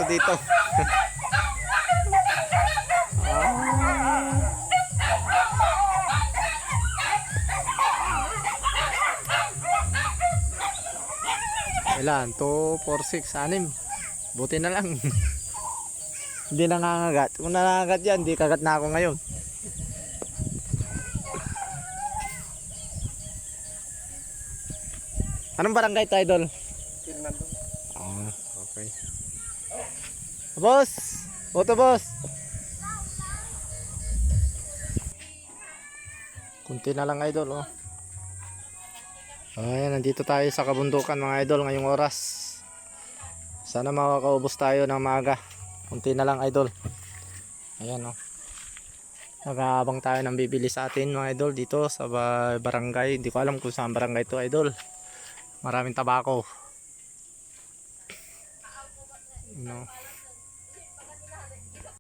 dito. Ilan? 2, 4, 6, 6. Buti na lang. Hindi nangangagat. Kung nangangagat yan, hindi kagat na ako ngayon. Anong barangay tayo, Idol? Ah, okay. Boss! Boto, boss! Kunti na lang, Idol, oh. Ayan, nandito tayo sa kabundukan, mga Idol, ngayong oras. Sana makakaubos tayo ng maaga. Kunti na lang, Idol. Ayan, oh. Nag-aabang tayo ng bibili sa atin, mga Idol, dito sa barangay. Hindi ko alam kung saan barangay to, Idol. Maraming tabako. No.